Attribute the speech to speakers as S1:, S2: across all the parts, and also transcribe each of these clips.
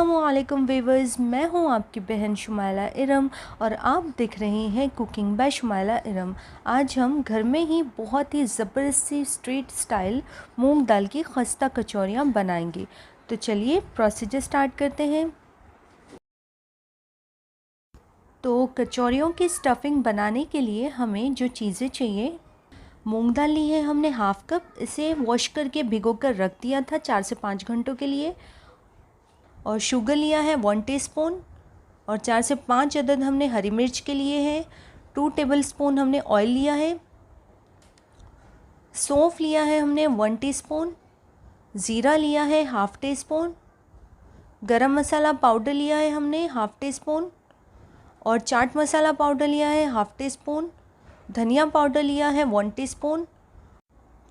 S1: अस्सलामुअलैकुम वीवर्स, मैं हूं आपकी बहन शुमाइला इरम और आप देख रहे हैं कुकिंग बाय शुमाइला इरम। आज हम घर में ही बहुत ही ज़बरदस्ती स्ट्रीट स्टाइल मूंग दाल की खस्ता कचौरियां बनाएंगे। तो चलिए प्रोसीजर स्टार्ट करते हैं। तो कचौरियों की स्टफ़िंग बनाने के लिए हमें जो चीज़ें चाहिए, मूंग दाल ली है हमने हाफ़ कप। इसे वॉश करके भिगो कर रख दिया था 4 से 5 घंटों के लिए। और शुगर लिया है 1 टीस्पून और 4 से 5 अदद हमने हरी मिर्च के लिए हैं। 2 टेबलस्पून हमने ऑयल लिया है। सौंफ लिया है हमने 1 टीस्पून। ज़ीरा लिया है हाफ़ टी स्पून। गरम मसाला पाउडर लिया है हमने हाफ़ टी स्पून और चाट मसाला पाउडर लिया है हाफ़ टी स्पून। धनिया पाउडर लिया है 1 टीस्पून।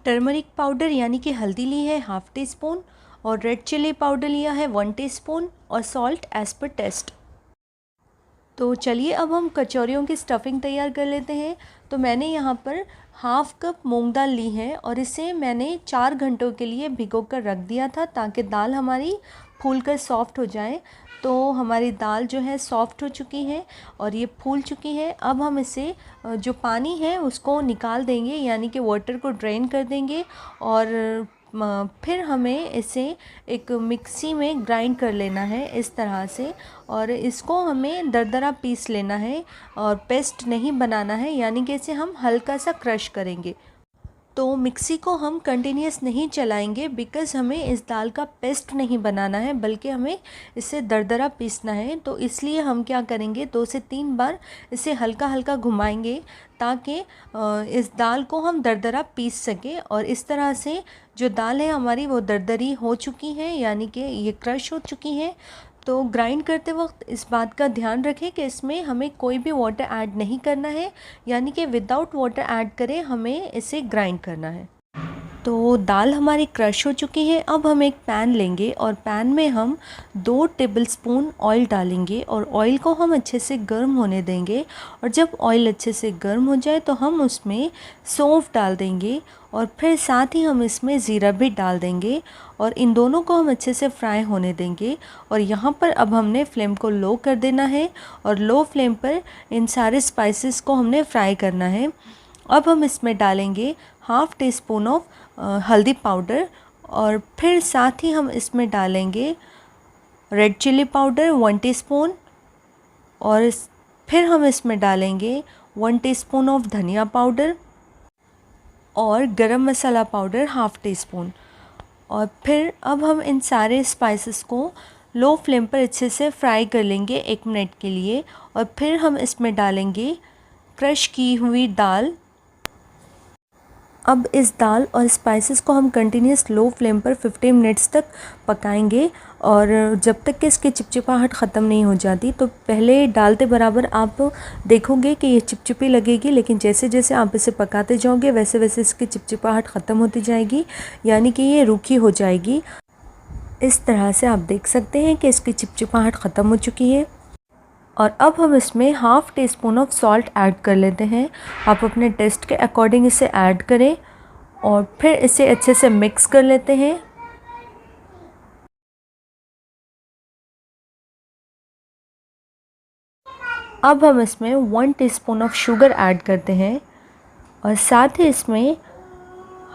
S1: टर्मरिक पाउडर यानी कि हल्दी ली है हाफ़ टी स्पून और रेड चिली पाउडर लिया है 1 टीस्पून और सॉल्ट एज़ पर टेस्ट। तो चलिए अब हम कचौरियों की स्टफ़िंग तैयार कर लेते हैं। तो मैंने यहाँ पर हाफ़ कप मूंग दाल ली है और इसे मैंने 4 घंटों के लिए भिगो कर रख दिया था ताकि दाल हमारी फूल कर सॉफ़्ट हो जाए। तो हमारी दाल जो है सॉफ़्ट हो चुकी है और ये फूल चुकी है। अब हम इसे जो पानी है उसको निकाल देंगे, यानी कि वाटर को ड्रेन कर देंगे और फिर हमें इसे एक मिक्सी में ग्राइंड कर लेना है इस तरह से। और इसको हमें दरदरा पीस लेना है और पेस्ट नहीं बनाना है, यानी कि इसे हम हल्का सा क्रश करेंगे। तो मिक्सी को हम कंटिन्यूस नहीं चलाएंगे बिकॉज़ हमें इस दाल का पेस्ट नहीं बनाना है, बल्कि हमें इसे दरदरा पीसना है। तो इसलिए हम क्या करेंगे, 2 से 3 बार इसे हल्का हल्का घुमाएंगे ताकि इस दाल को हम दरदरा पीस सकें। और इस तरह से जो दाल है हमारी वो दरदरी हो चुकी है, यानी कि ये क्रश हो चुकी है। तो ग्राइंड करते वक्त इस बात का ध्यान रखें कि इसमें हमें कोई भी वाटर ऐड नहीं करना है, यानी कि विदाउट वाटर ऐड करें हमें इसे ग्राइंड करना है। तो दाल हमारी क्रश हो चुकी है। अब हम एक पैन लेंगे और पैन में हम 2 टेबलस्पून ऑयल डालेंगे और ऑयल को हम अच्छे से गर्म होने देंगे। और जब ऑयल अच्छे से गर्म हो जाए तो हम उसमें सौंफ डाल देंगे और फिर साथ ही हम इसमें ज़ीरा भी डाल देंगे और इन दोनों को हम अच्छे से फ्राई होने देंगे। और यहाँ पर अब हमने फ्लेम को लो कर देना है और लो फ्लेम पर इन सारे स्पाइसेस को हमने फ्राई करना है। अब हम इसमें डालेंगे हाफ़ टी स्पून ऑफ हल्दी पाउडर और फिर साथ ही हम इसमें डालेंगे रेड चिली पाउडर 1 टीस्पून और फिर हम इसमें डालेंगे 1 टीस्पून ऑफ धनिया पाउडर और गरम मसाला पाउडर हाफ़ टी स्पून। और फिर अब हम इन सारे स्पाइसेस को लो फ्लेम पर अच्छे से फ्राई कर लेंगे 1 मिनट के लिए। और फिर हम इसमें डालेंगे क्रश की हुई दाल। अब इस दाल और स्पाइसेस को हम कंटिन्यूस लो फ्लेम पर 15 मिनट्स तक पकाएंगे और जब तक कि इसकी चिपचिपाहट ख़त्म नहीं हो जाती। तो पहले डालते बराबर आप देखोगे कि ये चिपचिपी लगेगी, लेकिन जैसे जैसे आप इसे पकाते जाओगे वैसे वैसे इसकी चिपचिपाहट ख़त्म होती जाएगी, यानी कि ये रूखी हो जाएगी। इस तरह से आप देख सकते हैं कि इसकी चिपचिपाहट ख़त्म हो चुकी है। और अब हम इसमें half tea spoon of salt add कर लेते हैं। आप अपने टेस्ट के अकॉर्डिंग इसे ऐड करें और फिर इसे अच्छे से मिक्स कर लेते हैं। अब हम इसमें 1 टीस्पून ऑफ शुगर ऐड करते हैं और साथ ही इसमें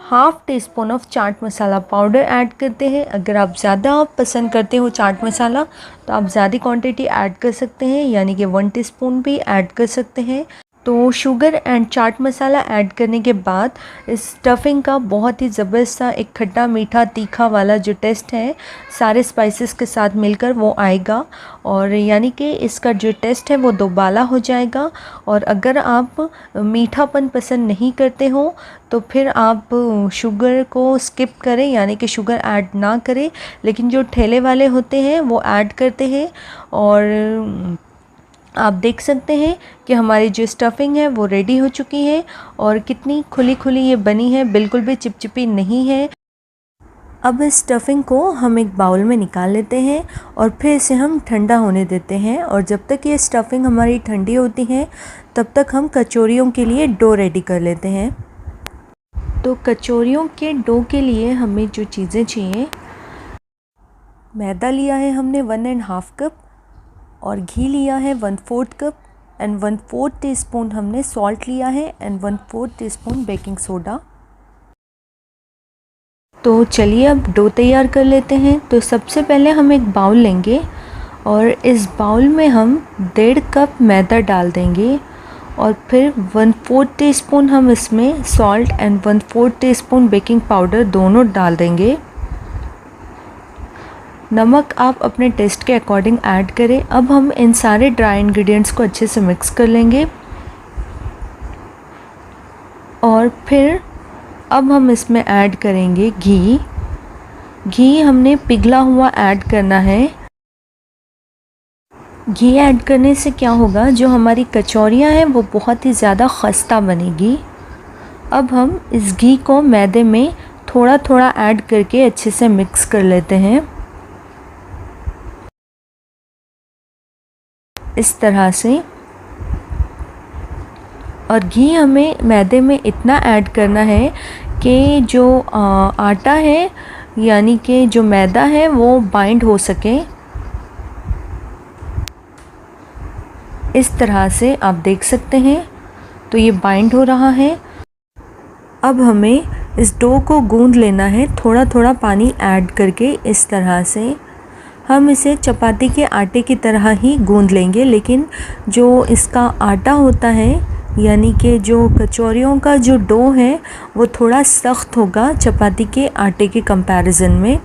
S1: half tea spoon of chaat masala powder add करते हैं। अगर आप ज़्यादा पसंद करते हो चाट मसाला तो आप ज़्यादा क्वांटिटी ऐड कर सकते हैं, यानी कि 1 टीस्पून भी ऐड कर सकते हैं। तो sugar and chaat masala add करने के बाद इस स्टफ़िंग का बहुत ही ज़बरदस्त सा एक खट्टा मीठा तीखा वाला जो टेस्ट है सारे स्पाइसेस के साथ मिलकर वो आएगा और यानी कि इसका जो टेस्ट है वो दोबाला हो जाएगा। और अगर आप मीठापन पसंद नहीं करते हो तो फिर आप शुगर को स्किप करें, यानी कि शुगर ऐड ना करें। लेकिन जो ठेले वाले होते हैं वो ऐड करते हैं और आप देख सकते हैं कि हमारी जो स्टफ़िंग है वो रेडी हो चुकी है और कितनी खुली खुली ये बनी है, बिल्कुल भी चिपचिपी नहीं है। अब इस स्टफ़िंग को हम एक बाउल में निकाल लेते हैं और फिर इसे हम ठंडा होने देते हैं। और जब तक ये स्टफ़िंग हमारी ठंडी होती है तब तक हम कचौरियों के लिए डो रेडी कर लेते हैं। तो कचौरियों के डो के लिए हमें जो चीज़ें चाहिए, मैदा लिया है हमने 1.5 कप और घी लिया है 1/4 कप एंड 1/4 टीस्पून हमने सॉल्ट लिया है एंड 1/4 टीस्पून बेकिंग सोडा। तो चलिए अब डो तैयार कर लेते हैं। तो सबसे पहले हम एक बाउल लेंगे और इस बाउल में हम 1.5 कप मैदा डाल देंगे और फिर 1/4 टीस्पून हम इसमें salt and 1/4 teaspoon baking powder दोनों डाल देंगे। नमक आप अपने टेस्ट के अकॉर्डिंग ऐड करें। अब हम इन सारे ड्राई इंग्रेडिएंट्स को अच्छे से मिक्स कर लेंगे और फिर अब हम इसमें ऐड करेंगे घी। घी हमने पिघला हुआ ऐड करना है। घी ऐड करने से क्या होगा, जो हमारी कचौरियाँ हैं वो बहुत ही ज़्यादा खस्ता बनेगी। अब हम इस घी को मैदे में थोड़ा थोड़ा ऐड करके अच्छे से मिक्स कर लेते हैं, इस तरह से। और घी हमें मैदे में इतना ऐड करना है कि जो आटा है यानी कि जो मैदा है वो बाइंड हो सके। इस तरह से आप देख सकते हैं, तो ये बाइंड हो रहा है। अब हमें इस डो को गूंद लेना है थोड़ा थोड़ा पानी ऐड करके। इस तरह से हम इसे चपाती के आटे की तरह ही गूंद लेंगे, लेकिन जो इसका आटा होता है यानी कि जो कचौरियों का जो डो है वो थोड़ा सख्त होगा चपाती के आटे के कंपैरिजन में।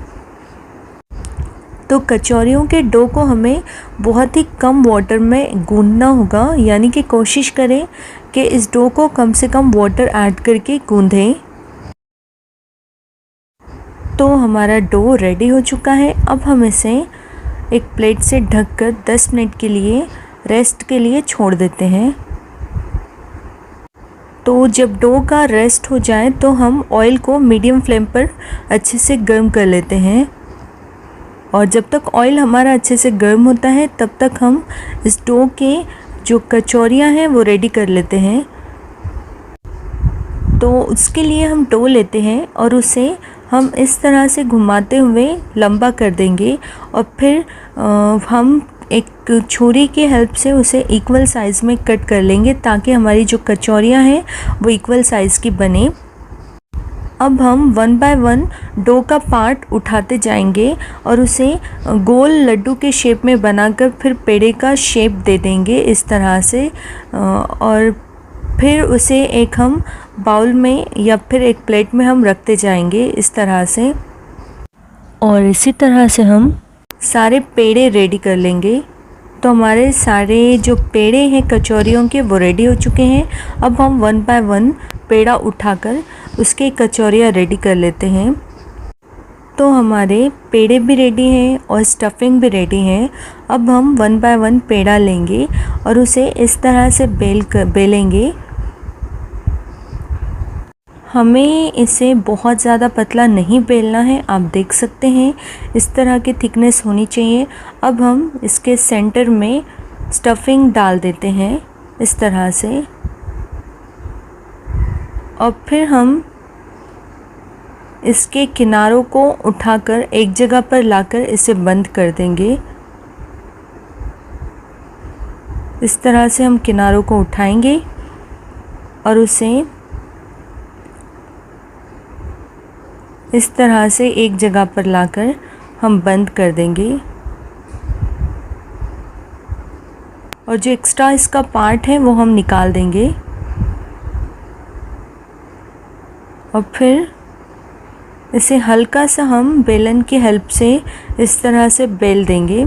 S1: तो कचौरियों के डो को हमें बहुत ही कम वाटर में गूंदना होगा, यानी कि कोशिश करें कि इस डो को कम से कम वाटर ऐड करके गूंदें। तो हमारा डो रेडी हो चुका है। अब हम इसे एक प्लेट से ढककर 10 मिनट के लिए रेस्ट के लिए छोड़ देते हैं। तो जब डो का रेस्ट हो जाए तो हम ऑयल को मीडियम फ्लेम पर अच्छे से गर्म कर लेते हैं और जब तक ऑयल हमारा अच्छे से गर्म होता है तब तक हम इस डो के जो कचौरियाँ हैं वो रेडी कर लेते हैं। तो उसके लिए हम डो लेते हैं और उसे हम इस तरह से घुमाते हुए लंबा कर देंगे और फिर हम एक छुरी की हेल्प से उसे इक्वल साइज़ में कट कर लेंगे ताकि हमारी जो कचौरियाँ हैं वो इक्वल साइज़ की बने। अब हम 1 बाय 1 डो का पार्ट उठाते जाएंगे और उसे गोल लड्डू के शेप में बनाकर फिर पेड़े का शेप दे देंगे इस तरह से। और फिर उसे एक हम बाउल में या फिर एक प्लेट में हम रखते जाएंगे इस तरह से। और इसी तरह से हम सारे पेड़े रेडी कर लेंगे। तो हमारे सारे जो पेड़े हैं कचौरियों के वो रेडी हो चुके हैं। अब हम 1 बाय 1 पेड़ा उठाकर उसके कचौरियाँ रेडी कर लेते हैं। तो हमारे पेड़े भी रेडी हैं और स्टफिंग भी रेडी है। अब हम 1 बाय 1 पेड़ा लेंगे और उसे इस तरह से बेलेंगे। हमें इसे बहुत ज़्यादा पतला नहीं बेलना है, आप देख सकते हैं इस तरह की थिकनेस होनी चाहिए। अब हम इसके सेंटर में स्टफिंग डाल देते हैं इस तरह से और फिर हम इसके किनारों को उठाकर एक जगह पर लाकर इसे बंद कर देंगे। इस तरह से हम किनारों को उठाएंगे और उसे इस तरह से एक जगह पर लाकर हम बंद कर देंगे। और जो एक्स्ट्रा इसका पार्ट है वो हम निकाल देंगे और फिर इसे हल्का सा हम बेलन की हेल्प से इस तरह से बेल देंगे।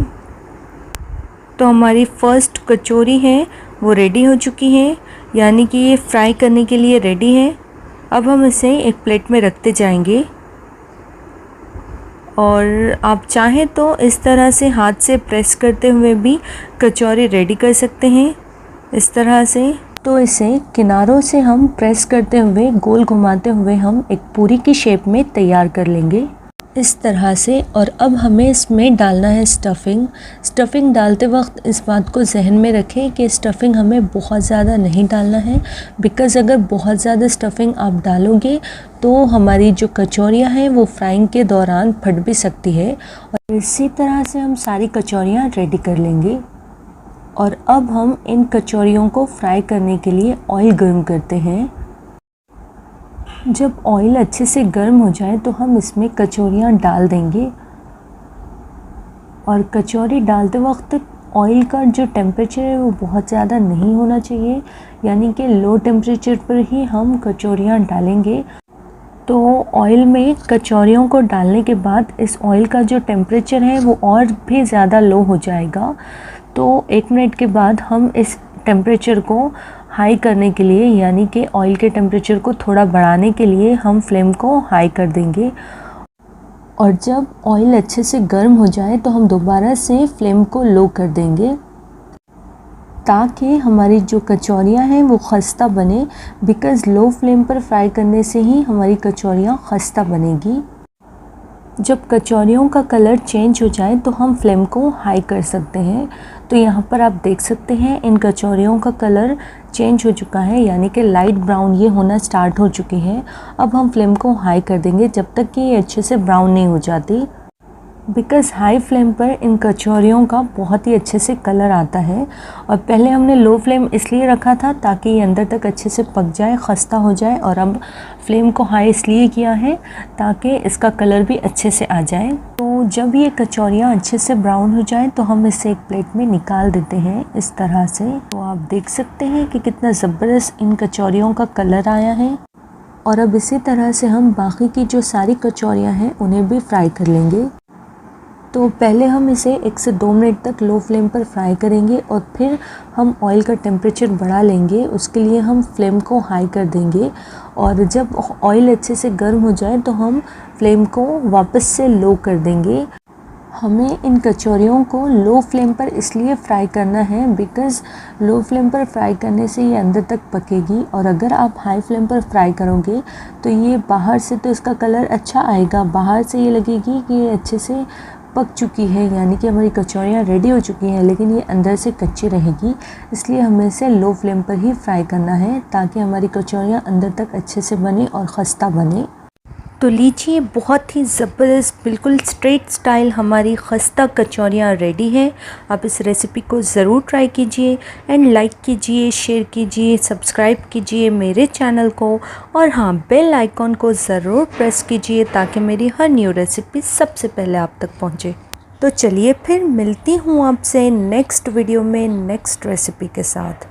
S1: तो हमारी फर्स्ट कचौरी है वो रेडी हो चुकी है, यानी कि ये फ्राई करने के लिए रेडी है। अब हम इसे एक प्लेट में रखते जाएंगे और आप चाहें तो इस तरह से हाथ से प्रेस करते हुए भी कचौरी रेडी कर सकते हैं इस तरह से। तो इसे किनारों से हम प्रेस करते हुए गोल घुमाते हुए हम एक पूरी की शेप में तैयार कर लेंगे। इस तरह से। और अब हमें इसमें डालना है स्टफ़िंग। स्टफ़िंग डालते वक्त इस बात को जहन में रखें कि स्टफ़िंग हमें बहुत ज़्यादा नहीं डालना है, बिकॉज़ अगर बहुत ज़्यादा स्टफ़िंग आप डालोगे तो हमारी जो कचौरियाँ हैं वो फ्राइंग के दौरान फट भी सकती है। और इसी तरह से हम सारी कचौरियाँ रेडी कर लेंगे। और अब हम इन कचौरियों को फ्राई करने के लिए ऑयल गर्म करते हैं। जब ऑयल अच्छे से गर्म हो जाए तो हम इसमें कचौरियाँ डाल देंगे। और कचौरी डालते वक्त ऑयल का जो टेम्परेचर है वो बहुत ज़्यादा नहीं होना चाहिए, यानी कि लो टेम्परेचर पर ही हम कचौरियाँ डालेंगे। तो ऑयल में कचौरियों को डालने के बाद इस ऑयल का जो टेम्परेचर है वो और भी ज़्यादा लो हो जाएगा। तो 1 मिनट के बाद हम इस टेम्परेचर को हाई करने के लिए, यानी कि ऑयल के टेम्परेचर को थोड़ा बढ़ाने के लिए हम फ्लेम को हाई कर देंगे। और जब ऑयल अच्छे से गर्म हो जाए तो हम दोबारा से फ्लेम को लो कर देंगे, ताकि हमारी जो कचौरियाँ हैं वो खस्ता बने। बिकॉज़ लो फ्लेम पर फ्राई करने से ही हमारी कचौरियाँ खस्ता बनेगी। जब कचौरियों का कलर चेंज हो जाए तो हम फ्लेम को हाई कर सकते हैं। तो यहाँ पर आप देख सकते हैं इन कचौरियों का कलर चेंज हो चुका है, यानी कि लाइट ब्राउन ये होना स्टार्ट हो चुकी है। अब हम फ्लेम को हाई कर देंगे जब तक कि ये अच्छे से ब्राउन नहीं हो जाती, बिकॉज़ हाई फ्लेम पर इन कचौरियों का बहुत ही अच्छे से कलर आता है। और पहले हमने लो फ्लेम इसलिए रखा था ताकि ये अंदर तक अच्छे से पक जाए, खस्ता हो जाए। और अब फ्लेम को हाई इसलिए किया है ताकि इसका कलर भी अच्छे से आ जाए। तो जब ये कचौरियाँ अच्छे से ब्राउन हो जाए तो हम इसे एक प्लेट में निकाल देते हैं इस तरह से। तो आप देख सकते हैं कि कितना ज़बरदस्त इन कचौरियों का कलर आया है। और अब इसी तरह से हम बाकी की जो सारी कचौरियाँ हैं उन्हें भी फ्राई कर लेंगे। तो पहले हम इसे 1 से 2 मिनट तक लो फ्लेम पर फ्राई करेंगे और फिर हम ऑयल का टेम्परेचर बढ़ा लेंगे। उसके लिए हम फ्लेम को हाई कर देंगे। और जब ऑयल अच्छे से गर्म हो जाए तो हम फ्लेम को वापस से लो कर देंगे। हमें इन कचौरियों को लो फ्लेम पर इसलिए फ्राई करना है बिकॉज़ लो फ्लेम पर फ्राई करने से ये अंदर तक पकेगी। और अगर आप हाई फ्लेम पर फ्राई करोगे तो ये बाहर से तो इसका कलर अच्छा आएगा, बाहर से ये लगेगी कि ये अच्छे से पक चुकी है, यानी कि हमारी कचौरियाँ रेडी हो चुकी हैं, लेकिन ये अंदर से कच्ची रहेगी। इसलिए हमें इसे लो फ्लेम पर ही फ्राई करना है ताकि हमारी कचौरियाँ अंदर तक अच्छे से बने और खस्ता बने। तो लीजिए, बहुत ही ज़बरदस्त बिल्कुल स्ट्रेट स्टाइल हमारी खस्ता कचौरियाँ रेडी हैं। आप इस रेसिपी को ज़रूर ट्राई कीजिए एंड लाइक कीजिए, शेयर कीजिए, सब्सक्राइब कीजिए मेरे चैनल को। और हाँ, बेल आइकॉन को ज़रूर प्रेस कीजिए ताकि मेरी हर न्यू रेसिपी सबसे पहले आप तक पहुँचे। तो चलिए फिर मिलती हूँ आपसे नेक्स्ट वीडियो में नेक्स्ट रेसिपी के साथ।